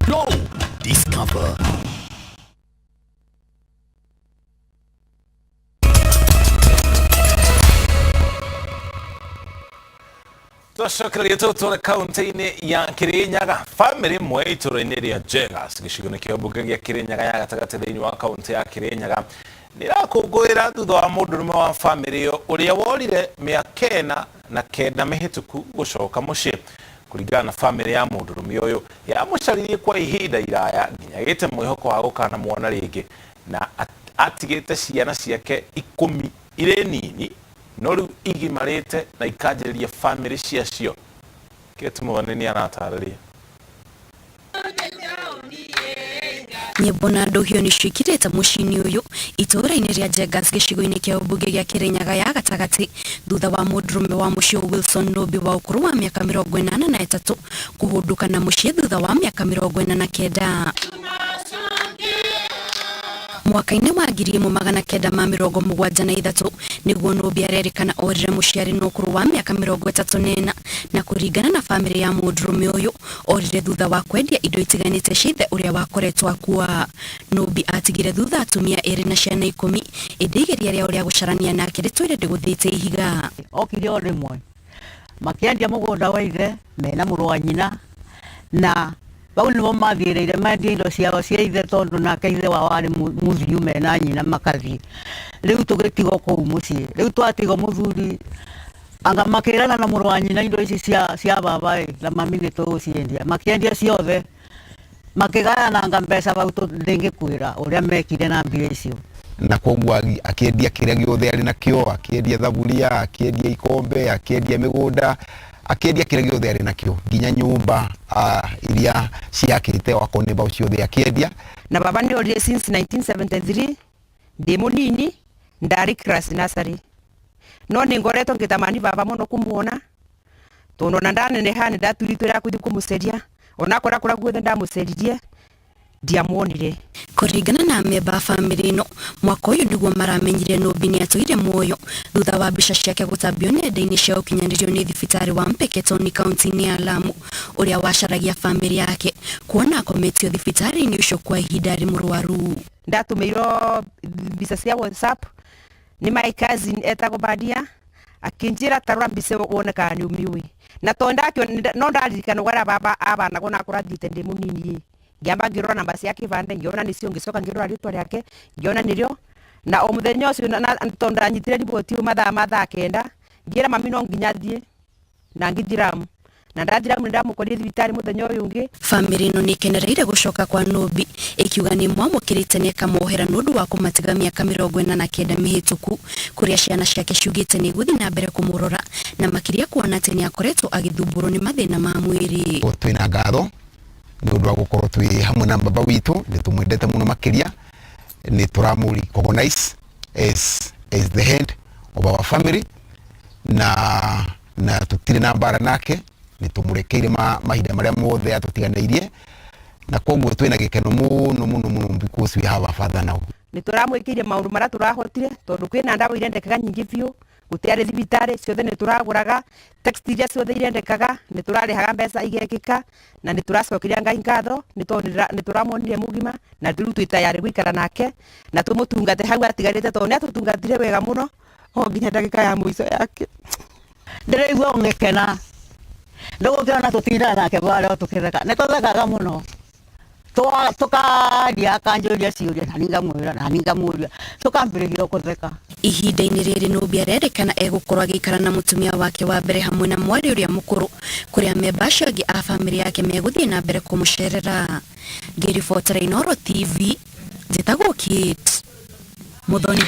Flow, discover. Twashakira gitutore kaunti-ini ya Kirinyaga family mwe itore-ini ria Jegas gicigo-ini kia mbunge gia Kirinyaga ya gatagati thiini wa kaunti ya Kirinyaga nirakungwira thutha wa mundurume wa family iyo uria worire miaka na kenda mihituku gucoka mucii. Kuringana na family ya mundurume uyu yamucaririe kwa ihinda iraya nginya gite mwihoko wa gukana mwana ringi na atigite ciana ciake 10 ire nini no riu igimarite na ikanjiriria family ciacio. Kitumone ni anatararia nyimbo na ndohio ni cikirite mucini uyu itura-ini ria Jegas gicigo-ini kia mbunge gia Kirinyaga ya gatagati thutha wa mundurume wa mucii Wilson Nobi wa ukuru wa miaka 83 kuhunduka na mucii thutha wa miaka 49. Mwaka-ini wa 1973 niguo Nobi arerikana orire muciari na ukuru wa miaka 34 na kuringana na family ya mundurume uyu orire thutha wa kwendia indo itiganite cithe uria wakoretwo akua. Nobi atigire thutha atumia eri na ciana 10 idigeria ria uria gucarania nake ritwire ndiguthite ihiga okire o rimwe makiendia mugunda wa ithe mena muru wa nyina na bau nibo mathiĩrĩire mendia indo ciao cia ithe tondu nake ithe wao arĩ mũthiu mena nyina makathi. Rĩu tũgĩtigwo kũu mũciĩ, rĩu twatigwo mũthuri anga makĩrana na mũrũ wa nyina indo ici cia baba na mami nĩtũgũciendia. Makiendia ciothe makĩgayananga mbeca bau ndĩngĩkwĩra ũrĩa mekire na mbia icio. Na koguo akĩendia kĩrĩa gĩothe arĩ nakĩo, akĩendia thaburia, akĩendia ikombe, akĩendia mĩgũnda, akĩendia kĩrĩa gĩothe arĩ nakĩo nginya nyũmba iria ciakĩte wakone bau ciothe akĩendia. Na baba nĩorire since 1973 ndĩ mũnini ndarĩ class nursery no nĩngoretwo ngĩtamani baba mũno kũmuona tondu na ndaneneha nĩndaturitwĩra gũthiĩ kũmũceria ona kũrĩa guothe ndamũceririe ndiamuonire. Kuringana na memba family ino mwaka uyu niguo maramenyire Nobi ni atũire muoyo thutha wa mbica ciake gũtambio nenda-inĩ cia ũkinyanĩrio nĩ thibitari wa Mpeketoni kaunti-inĩ ya Lamu uria wacaragia family yake kuona akometio thibitari-inĩ ucio kwa ihinda rĩ mũrwaru. Ndatumirwo mbica cia WhatsApp ni my cousin etagwo Badia akinjira tarora mbica woneka ni umiwi na tondakio no ndaririkana gwara baba abanagwo na kũrathite ndi munini ngiamba ngirora namba ciake bande ngiona nicio ngicoka ngirora ritwa riake ngiona nirio na o muthenya ucio tondu anyitire riboti mathaa kenda ngira mami no nginya thie na ngithiramu na ndathiramu ndamukorire thibitari muthenya uyu ungi. Family ino nikenereire gucoka kwa Nobi ikiuga ni mwamũkĩrĩte nĩ akamohera nũndũ wa kũmatiga miaka 49 mĩhĩtũku kuria ciana ciake ciugĩte nĩ gũthiĩ na mbere kũmũrora na makiria kuona atĩ nĩ akoretwo agĩthumbũrwo nĩ mathĩna ma mwĩrĩ. Twĩna ngatho nĩ ũndũ wa gũkorwo twĩ hamwe na baba witũ nĩ tũmwendete mũno makĩria nĩ tũramũ recognize as the head of our family na tũtirĩ na mbara nake nĩ tũmũrekeire mahinda marĩa mothe atũtiganĩirie na koguo twĩna gĩkeno mũno because we have a father now. Nĩ tũramwĩkĩire maũndũ marĩa tũrahotire tondu kwĩna ndawa irendekaga nyingĩ biũ gũtiarĩ thibitari ciothe nĩ tũragũraga text iria ciothe irendekaga nĩ tũrarĩhaga mbeca igekĩka na nĩ tũracokeria Ngai ngatho nĩ tũramuonire mũgima na rĩu twĩ tayari gũikara nake na tũmũtungate hau atigarĩte tondu nĩ atũtungatire wega mũno o nginya ndagĩka ya mũico yake. Ndĩraigua ngĩkena ndũgũkĩona tũtinda nake barĩa tũkĩreka nĩ tũthekaga mũno tukaria akanjũria ciũria na ningamwĩra na ningamũria tukambĩrĩria gũtheka. Ihinda-inĩ rĩrĩ Nobi arerĩkana egũkorwo agĩikara na mũtumia wake wa mbere hamwe na mwarĩ ũrĩa mũkũrũ kũrĩa memba acio angĩ a family yake megũthiĩ na mbere kũmũcerera. Ngĩribotera Inooro TV njĩtagwo Kate Muthoni.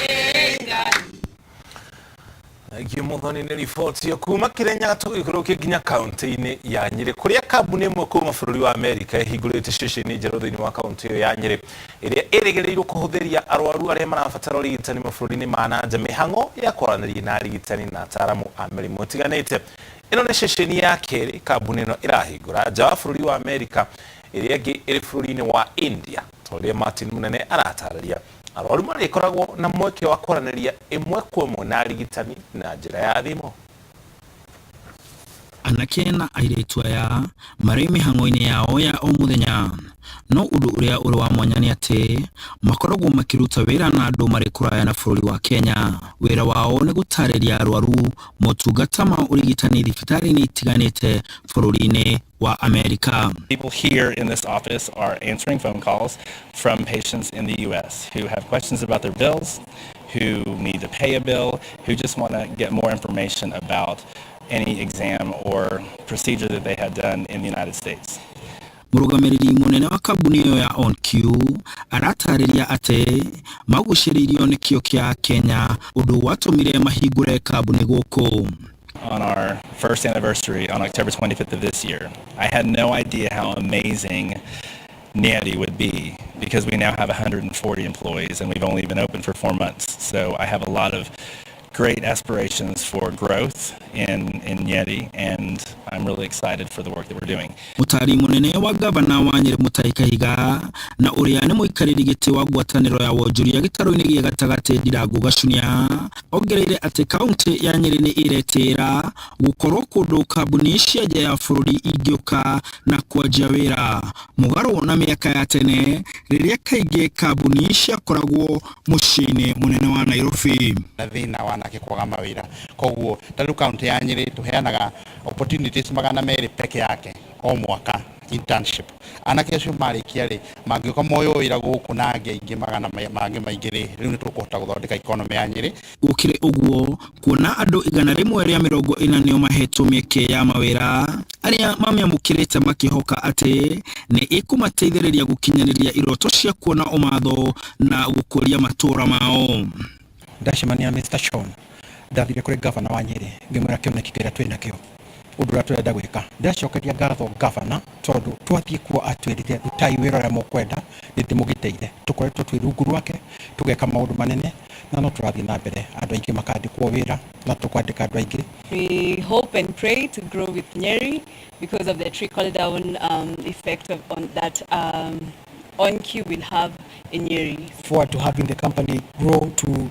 Muthoni nĩ riboti ya kuma Kirinyaga tũgĩikũrũkia nginya kaunti-inĩ ya Nyĩrĩ kũrĩa kambuni ĩmwe kuma bũrũri wa Amerika ĩhingũrĩte ceceni njerũ thĩinĩ wa kaunti ĩyo ya Nyĩrĩ ĩrĩa ĩrĩgĩrĩirwo kũhũthĩria arwaru arĩa marabatara ũrigitani mabũrũri-inĩ ma nanja mĩhang'o ya kwaranĩria na arigitani na ataaramu a mĩrimũ ĩtiganĩte. Ĩno nĩ ceceni ya kerĩ kambuni ĩno ĩrahingũra nja wa bũrũri wa Amerika ĩrĩa ĩngĩ ĩrĩ bũrũri-inĩ wa India tondũ Martin Munene aratarĩria. Arwaru marĩkoragwo na mweke wa kwaranĩria ĩmwe kwa ĩmwe na arigitani na njĩra ya thimũ. Anake na airĩtu aya marĩ mĩhang'o-inĩ yao ya o mũthenya no undu uria uri wa mwanya ni ati makoragwo makiruta wira na andu mari kuraya na bururi wa Kenya. Wira wao ni gutariria arwaru motungata ma urigitani thibitari-ini itiganite bururi-ini wa America. People here in this office are answering phone calls from patients in the US who have questions about their bills, who need to pay a bill, who just want to get more information about any exam or procedure that they had done in the United States. Murugamiriri munene wa kambuni iyo ya OnQ aratariria ati maguciririo ni kio kia Kenya undu watumire mahingure kambuni guku. On our first anniversary on October 25th of this year, I had no idea how amazing Nyeri would be because we now have 140 employees and we've only been open for 4 months. So I have a lot of great aspirations for growth in Nyeri, and I'm really excited for the work that we're doing. Mutari munene wa gavana wa Nyeri Mutahi Kahiga na uria ni muikariri giti wa ngwataniro ya wonjoria gitaro-ini gia gatagati Ndirangu Gacunia ongereire ati kaunti ya Nyeri ni iretira gukorwo kundu kambuni cia nja ya bururi ingioka na kwanjia wira mugaru na miaka ya tene riria kaingi kambuni ciakoragwo muciini munene wa Nairobi. Thina wanake kwaga mawira koguo taru county ya Nyeri tuheanaga opportunities magana meri peke yake o mwaka internship anake acio marikia ri mangioka moyo wira guku na angi magana mangi maingi ri riu ni tukuhota guthondeka economy ya Nyeri. Gukire uguo kuona andu 140 nio mahetwo mieke ya mawira aria mamiamukirite makihoka ati ni ikumateithiriria gukinyaniria iroto cia kuona umatho na gukuria matura mao. Ndacemania Mr. Sean ndathire kuri gavana wa Nyeri ngimwira kioneki kira twina kio undu ra turenda gwika ndacokeria ngatho gavana tondu twathie kuo atwirite rutai wira ria mukwenda nitimugiteire tukoretwo twi rungu rwake tugeka maundu manene na no turathie na mbere andu aingi makandikwo wira na tukwandika andu aingi. We hope and pray to grow with Nyeri because of the trickle down effect on that OnQ will have in Nyeri. Forward to having the company grow to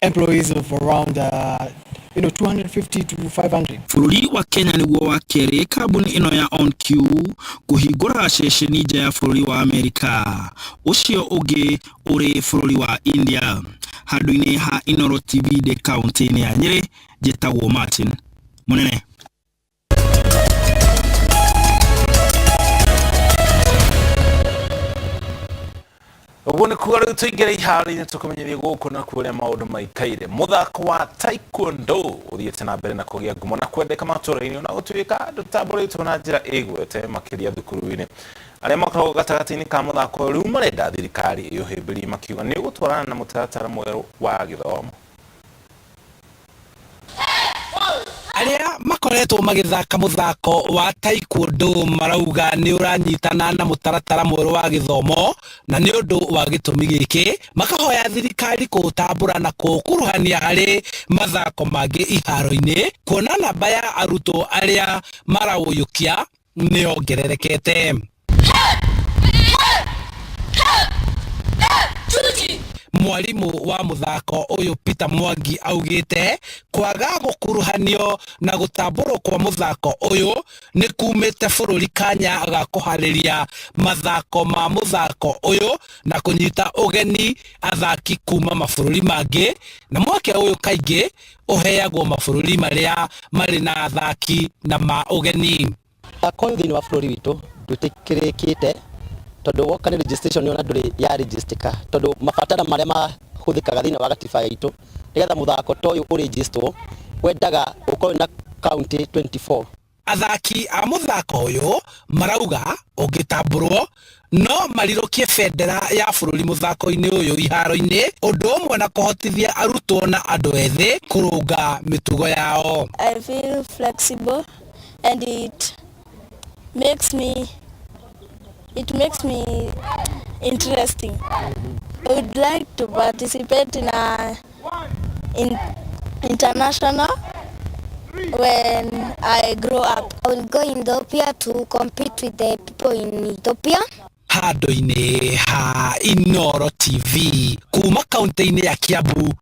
employees of around 250 to 500. Bururi wa Kenya niguo wa keri kambuni ino ya OnQ kuhingura ceceni nja ya bururi wa Amerika. Ucio ungi uri bururi wa India. Handu-ini ha Inooro TV de kaunti-ini ya Nyeri njitagwo Martin Munene. Uguo ni kuga riu tuingire iharo-ini tukumenyeria guku na kuria maundu maikaire. Muthako wa taekwondo uthiete na mbere na kugia ngumo na kwendeka matura-ini na gutuika ndutaburitwo na njira igwete makiria thukuru-ini. Aria makoragwo gatagati-ini ka muthako riu marenda thirikari iuhimbirie makiuga ni gutwarana na mutaratara mweru wa githomo. Aria makoretwo magithaka muthako wa taekwondo marauga ni uranyitana na mutaratara mweru wa githomo na ni undu wa gitumi giki makahoya thirikari kutambura na kukuruhania hari mathako mangi iharo-ini kuona namba ya arutwo aria marauyukia ni ongererekete. Mwalimu wa muthako uyu Peter Mwangi augite kwaga gukuruhanio na gutamburwo kwa muthako uyu ni kumite bururi kanya ga kuhariria mathako ma muthako uyu na kunyita ugeni athaki kuma mabururi mangi na mwake uyu kaingi uheagwo mabururi maria mari na athaki na ma ugeni. Thini wa bururi witu tutikirikite tondu woka ni registration yona nduri ya register tondu mabatara maria mahuthikaga thini wa gatiba yitu nigetha muthako toyu uregister wendaga ukorwe na county 24. Athaki a muthako uyu marauga ungitamburwo no marirukie bendera ya bururi muthako-ini uyu iharo-ini undu umwe na kuhotithia arutwo na andu ethi kurunga mitugo yao. I feel flexible and it makes me interesting. I would like to participate in international when I grow up. I will go in Ethiopia to compete with the people in Ethiopia. Handu-ini ha Inooro TV kuma kaunti-ini ya Kiambu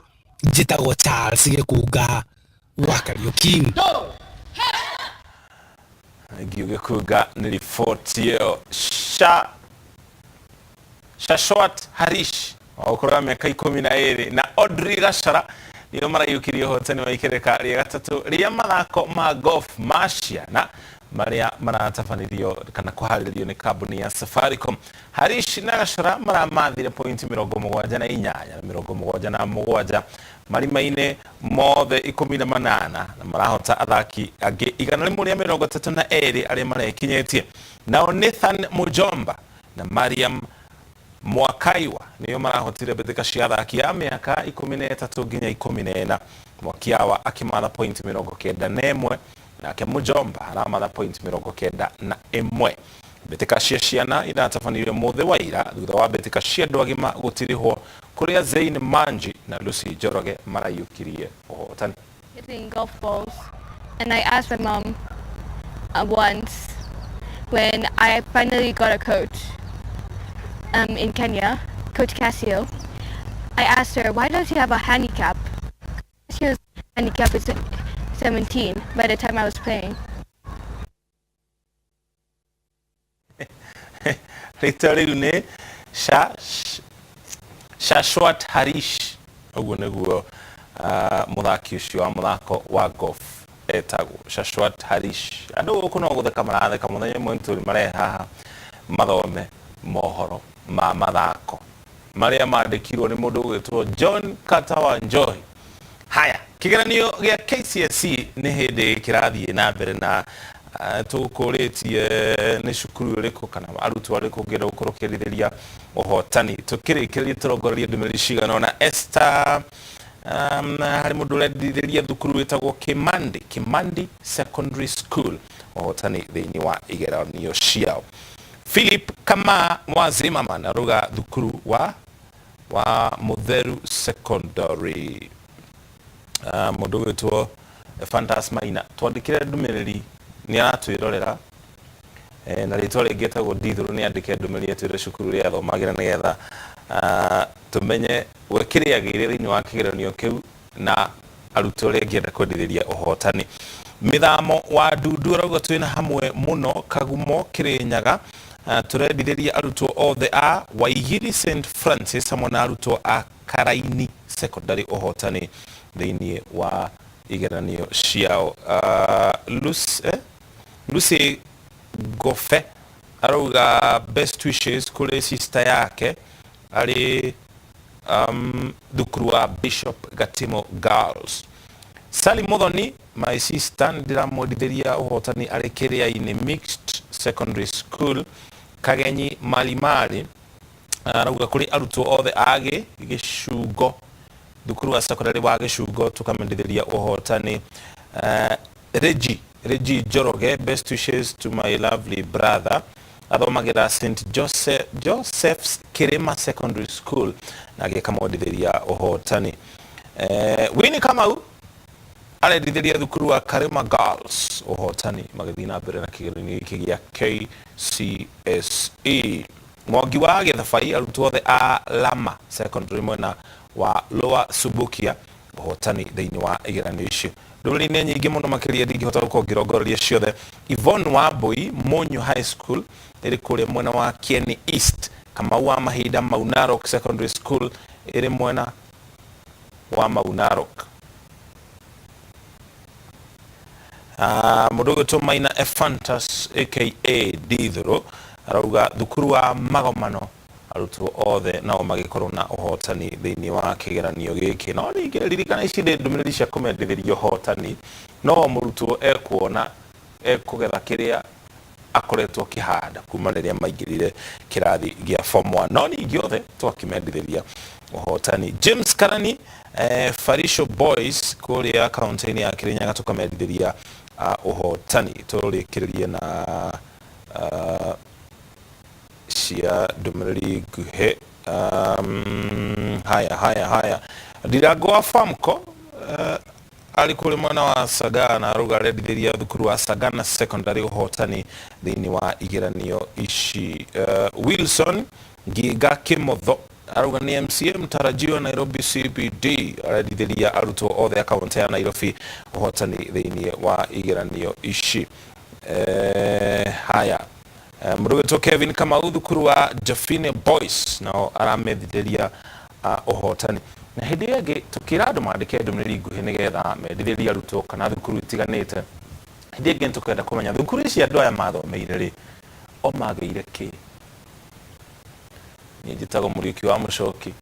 njitagwo Charles Gikuga wa Kariuki. Giuge kuga ni ripoti yo sha Shashwat Harish okora miaka 12 na Audrey Gashara niyo marayukirie hotani wa ikereka ria gatatu ria mathako ma golf maciana maria maratabanĩrio kana kũharĩrĩrio nĩ kambuni ya Safaricom. Harish na Gashara maramathire point 74 na 77 marima-inĩ mothe 18 na marahota athaki angĩ 132 arĩa marekinyĩtie. Nao Nathan Mujomba na Mariam Mwakaiwa niyo marahotire mbĩtĩka cia athaki a mĩaka 13 nginya 14. Mwakiawa akimatha point 91 nake Mujomba aramatha point 91. Mbĩtĩka cia ciana iratabanĩrio mũthĩ wa ira thutha wa mbĩtĩka cia andũ agima gũtirĩhwo kũrĩa Zain Manji na Lucy Njoroge marayũkirie ũhotani. Hitting golf balls, and I asked my mom once when I finally got a coach in Kenya, Coach Casio. I asked her, why does he have a handicap? Casio's handicap is 17 by the time I was playing. Rĩu Shashwat Harish ũguo nĩguo mũthaki ũcio wa mũthako wa golf etagwo Shashwat Harish. Andũ gũkũ no gũtheka maratheka mũthenya ũmwe tũrĩ marehe haha mathome mohoro ma mathako marĩa mandĩkirwo nĩ mũndũ ũgwĩtwo John Katawa Njohi. Haya, kĩgeranio gĩa KCSE nĩ hĩndĩ kĩrathiĩ na mbere na tũkũrĩtie nĩ cukuru ũrĩkũ kana arutwo arĩkũ ũngĩenda gũkorwo ũkĩrirĩria ũhotani. Tũkĩrĩkĩrĩria tũrongoreria ndũmĩrĩri cigana ũna. Esther harĩ mũndũ ũrendirĩria thukuru wĩtagwo Kimandi Secondary School ũhotani thĩinĩ wa igeranio ciao. Philip Kama wa Zimmerman aruga thukuru wa Mutheru Secondary. Mũndũ wĩtwo Fantasmaina twandĩkĩre ndũmĩrĩri ni atwirorera na rĩtwa rĩngĩ etagwo Ndithũrũ nĩ andĩke ndũmĩrĩri atwĩre cukuru rĩa thomagĩra nĩgetha tũmenye kĩrĩa gĩrĩ thĩinĩ wa kĩgeranio kĩu na arutwo arĩa angĩenda kwendithĩria ũhotani. Mĩthamo wa Ndundu arauga twĩna hamwe mũno Kagumo Kĩrĩnyaga tũrendithĩria arutwo othe a Waigiri St Francis hamwe na arutwo a Karaini Secondary ũhotani thĩinĩ wa igeranio ciao. Lucy Gofe arauga best wishes kũrĩ sister yake arĩ thukuru wa Bishop Gatimo Girls. Sally Muthoni my sister ndiramwendithĩria ũhotani arĩ Kĩrĩa-inĩ Mixed Secondary School Kagenyi Malimari arauga kũrĩ arutwo othe a Gĩcungo thukuru wa secondary wa Gĩcungo tũkamendithĩria ũhotani. Reggie Njoroge best wishes to my lovely brother athomagira St Joseph's Kirima Secondary School na gĩkamwendithĩria ũhotani. Winnie Kamau arendithĩria thukuru wa Karima Girls ũhotani magĩthiĩ na mbere na kĩgeranio gĩkĩ gĩa KCSE. Mwangi wa Gĩthabai arutwo othe a Lama Secondary mwena wa Lower Subukia ũhotani thĩinĩ wa igeranio icio. Ndũmĩrĩri nyingĩ mũno makĩria ndingĩhota gũkĩrongoreria ciothe. Yvonne Wambui Monyo High School ĩrĩ kũrĩa mwena wa Kieni East. Kamau wa Mahinda Maunarok Secondary School ĩrĩ mwena wa Maunarok. Mũndũ ũgwĩtwo Maina Ephantus aka Ndithũrũ arauga thukuru wa Magomano arutwo othe nao magĩkorwo na ũhotani thĩinĩ wa kĩgeranio gĩkĩ. No ningĩ ririkana ici nĩ ndũmĩrĩri cia kũmendithĩria ũhotani, no mũrutwo ekuona ekũgetha kĩrĩa akoretwo kĩhanda kuma rĩrĩa maingĩrire kĩrathi gĩa form 1, no ningĩ othe twakĩmendithĩria ũhotani. James Karani Farisho Boys kũrĩa kaunti-inĩ ya Kĩrĩnyaga tũkamendithĩria ũhotani. Tũrĩkĩrĩrie na cia ndũmĩrĩri nguhĩ. Haya Ndirango wa Famco arĩ kũrĩ mwena wa Sagana arauga arendithĩria thukuru wa Sagana Secondary ũhotani thĩinĩ wa igeranio ici. Wilson Ngiga Kimotho arauga nĩ MCA mtarajio Nairobi CBD arendithĩria arutwo othe a kaunti ya Nairobi ũhotani thĩinĩ wa igeranio ici. Haya Mrugeto Kevin Kamau thukuru wa Jafine Boys nao aramethithiria uhotani na hindi yake tukira andu mandike ndumiri nguhi nigetha mendithiria arutwo kana thukuru itiganite hindi yake tukenda kumenya thukuru ici andu aya mathomeire ri o mageire ki ni njitago Muriuki wa Mucoki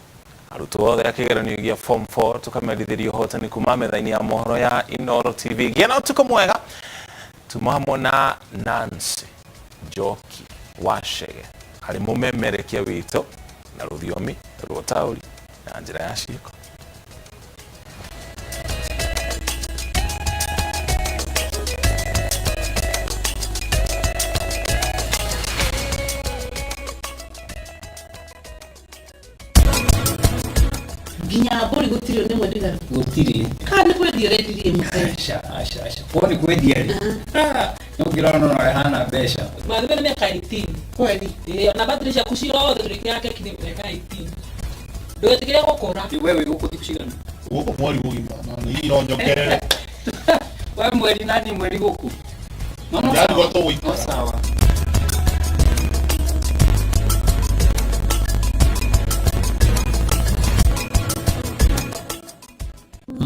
arutwo othe akigeranio gia form 4 tukamethithiria uhotani kuma metha-ini ya mohoro ya Inooro TV gena utuko mwega tumamona Nancy Joki Washege hari mumemerekia wito na ruthiomi rwotauri na njira ya ciiko ginya bori gutirio ni mwendega gutiri kandi kwe direct asha poni kwe direct ngira no hana besha madhebe ni miaka 18 kweli na badilisha kushira wote tulikia yake kile miaka 18 ndio tikile gukora wewe uko kushira uko mwali mugima na hii ronjokerere wewe mweli nani mweli huku mama sawa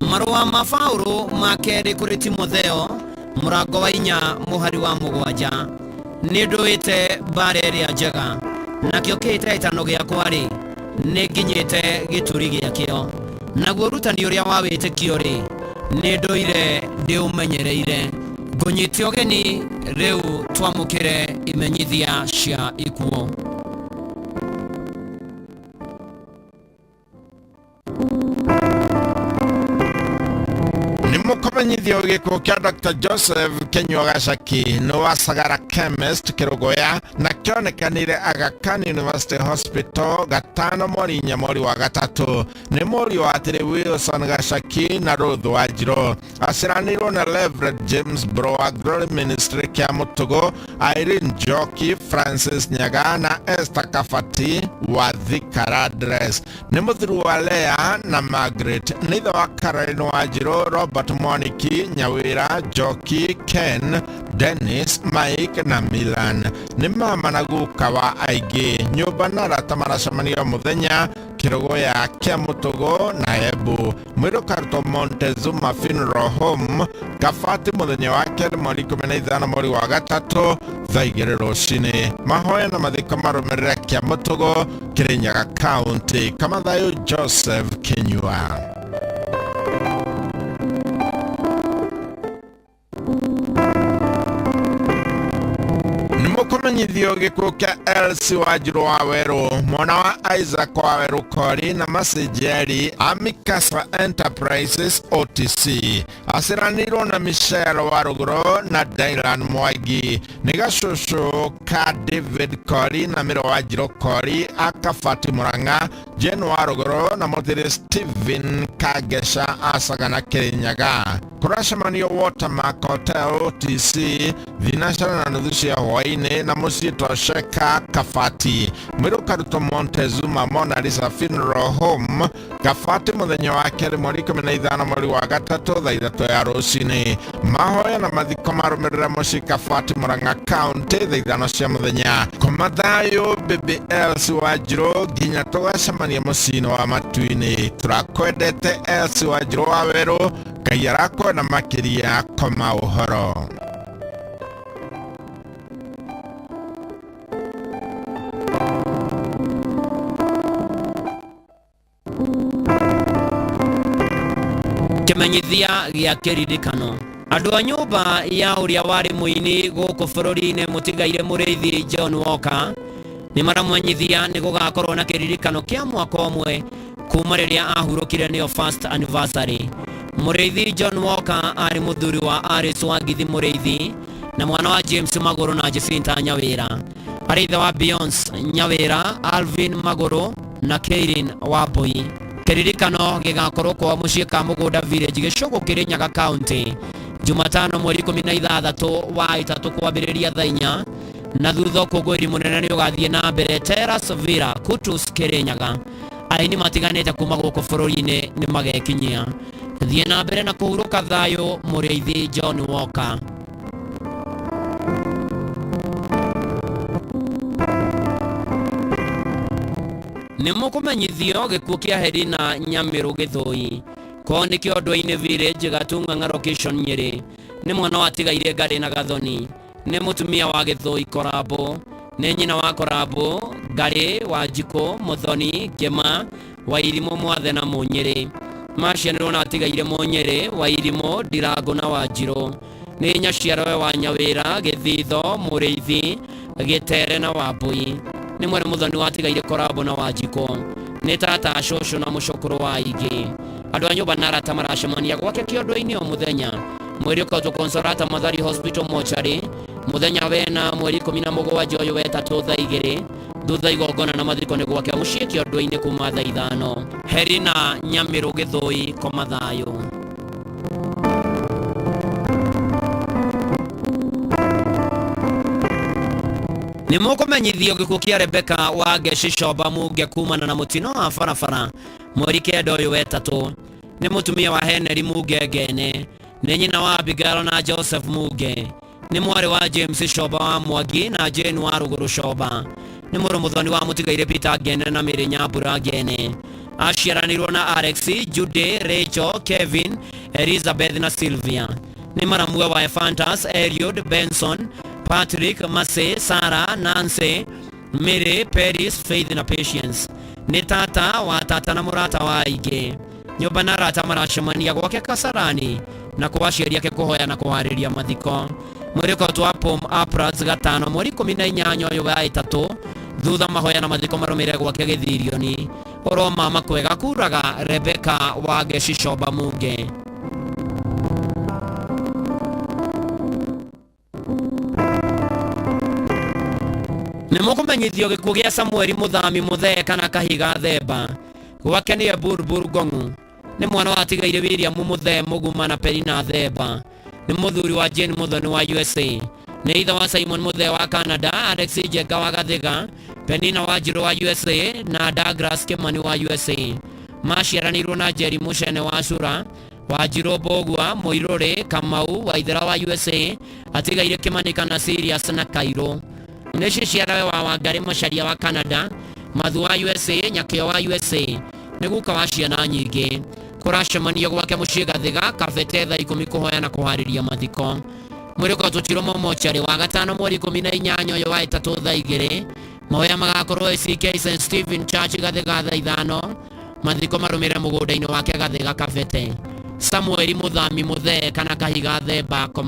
marua mafauru makeri kuri Timotheo murango wa 4 muhari wa 7 ninduite bareri ya njega nakio kite itano giakwa ri ninginyite gituri giakio naguo rutani uria wa witikio ri ninduire ndiumenyereire ngunyite ogeni riu twamukire imenyithia cia ikuo mukomenyithio giko kia Dr. Joseph Kenyogashaki no wasagara chemist kirogoya na kionekanire Aga Khan University Hospital gatano mweri wa gatatu ni mweri wa atiri Wilson Gashaki na Ruth Wajiro asiranirwo na Reverend James Bro wa Glory Ministry kia Mutugo Irene Joki Francis Nyaga na Esther Kafati wa Thikara Address ni muthiru wa Lea na Margaret nitha wa Caroline Wajiro Robert Moniki Nyawira Joki Ken Dennis Mike na Milan ni mama na guka wa aigi nyumba na ratamara shamanio muthenya kirogo ya kia Mutugo na Ebu mwiro karuto Montezuma Funeral Home Kafati muthenya wa keri mweri 15 mweri wa gatatu thaa 2 rucini mahoya na mathiko marumirire kia Mutugo Kirinyaga County Kamathayo Joseph Kenyua mukomenyithio gikuo kia Elsie Wajiro Waweru mwana wa Isaac Waweru Kori na Masejeri Amikasa Enterprises OTC asiranirwo na Michelle Waruguru na Dylan Mwangi nigashushu ka David Kori na Miro Wajiro Kori akafati Muranga Jen Waruguru na Mutiri Steven Kagesha asagana Kirinyaga kurashamanio Watermark Hotel OTC vinashana na nuthucia hwaini na musito Sheka Kafati mwiro karuto Montezuma Mona Lisa Funeral Home Kafati muthenya wa keri mweri 15 mweri wa gatatu thaa 3 ya rucini mahoya na mathiko marumirira muci Kafati Murang'a County thaa 5 cia muthenya Komathayo Baby Elsie Wajiro nginya tugacemania mucini wa matuini turakwendete Elsie Wajiro Waweru Ngai arakwo na makiria koma uhoro kimenyithia gia kiririkano andu a nyumba ya uria wari muini guku bururi-ini mutigaire muriithi John Walker ni maramwenyithia ni gugakorwo na kiririkano kia mwaka umwe kuma riria ahurukire nio first anniversary muriithi John Walker ari muthuri wa Aris wa Githi Muriithi na mwana wa James Maguru na Jacinta Nyawira ari ithe wa Beyonce Nyawira Alvin Maguru na Kairin Wabui kiririkano gigakorwo kwa mucii ka Mugunda Village Gicogo Kirinyaga County Jumatano mweri 16 wa 3 kwambiriria thaa 4 na thutha kugwiri munene ni ugathie na mbere Terrace Villa Kutus Kirinyaga aini matiganite kuma guku bururi-ini ni magekinyia thie na mbere na kuhuruka thayo muriithi John Walker nĩ mũkũmenyithio gĩkuũ kĩa Herina Nyamĩrũ Gĩthũi ko nĩ kĩondo-inĩ village Gatung'ang'a location Nyĩrĩ nĩ mwana watigaire Ngarĩ na Gathoni nĩ mũtumia wa Gĩthũi Korabo nĩ nyina wa Korabo Ngarĩ Wanjikũ Mũthoni Ngema Wairimũ Mwathe na Mũnyĩrĩ maciarĩrwo na atigaire Mũnyĩrĩ Wairimũ Ndirango na Wanjirũ nĩ nyaciarwe wa Nyawĩra Gĩthitho Mũrĩithi Gĩtere na Wambũi nĩ mwene Mũthoni watigaire Korabo na Wanjikũ nĩ tata cũcũ na mũcũkũrũ wa Ingĩ andũ a nyũmba na arata maracemania gwake kĩondo-inĩ o mũthenya mweri ũkautwo Consolata Mathari Hospital Mortuary mũthenya wena mweri 17 ũyũ wetatũ thaa 2 thutha igongona na mathiko nĩ gwake mũciĩ kĩondo-inĩ kuma thaa 5 Herina Nyamĩrũ Gĩthũi koma thayũ. Nĩ mũkũmenyithio gĩkuũ kĩa Rebeka wa Geshicomba Muge kumana na mũtino wa barabara mweri 9 ũyũ wetatũ nĩ mũtumia wa Henry Muge Ngene nĩ nyina wa Abigail na Joseph Muge nĩ mwarĩ wa James Comba wa Mwangi na Jane wa Rũgũrũ Comba nĩ mũrũ Mũthoni wa mũtigaire Peter Ngene na Mĩrĩ Nyambura Ngene aciaranirwo na Alex Judy Rachel Kevin Elizabeth na Sylvia nĩ maramue wa Ephantus Eliud Benson Patrick Mase Sarah Nancy Mary Paris Faith na Patience nĩ tata wa tata na mũrata wa Ingĩ nyũmba na arata maracemania gwake Kasarani na kũwaciaria ke kũhoya na kũharĩria mathiko mweri ũkautwo wa Pom Aprils 5 mweri 18 ũyũ wa ĩtatũ thutha mahoya na mathiko marũmĩrĩre gwake Gĩthirioni ũroma makwega kuraga Rebeka wa Geshicomba Muge. Nĩ mũkũmenyithio gĩkuũ gĩa Samueli Mũthami Mũthee kana Kahiga Themba gwake nĩ Burbur Ngong'u nĩ mwana watigaire William Mũthee Mũguma na Perina Themba nĩ mũthuri wa Jane Mũthoni wa USA nĩ ithe wa Simon Mũthee wa Canada Alex Njenga wa Gathiga Penina Wanjirũ wa USA na Douglas Kimani wa USA maciaranirwo na Jerry Mucene wa Cura Wanjirũ Mbũgua Mũirũrĩ Kamau Waithera wa USA atigaire Kimani kana Sirius na Kairũ nĩ ciciarawe wa Wangarĩ Macharia wa Canada Mathu wa USA Nyakĩo wa USA nĩ guka wa ciana nyingĩ kũracemanio gwake mũciĩ Gathiga Kabete thaa 10 kũhoya na kũharĩria mathiko mweri ũkautwo Chiromo Mortuary wa gatano mweri 18 ũyũ wa ĩtatũ thaa 2 mahoya magakorwo ACK St Stephen Church Gathiga thaa 5 mathiko marũmĩrĩre mũgũnda-inĩ wake Gathiga Kabete. Samueli Mũthami Mũthee kana Kahiga Themba koma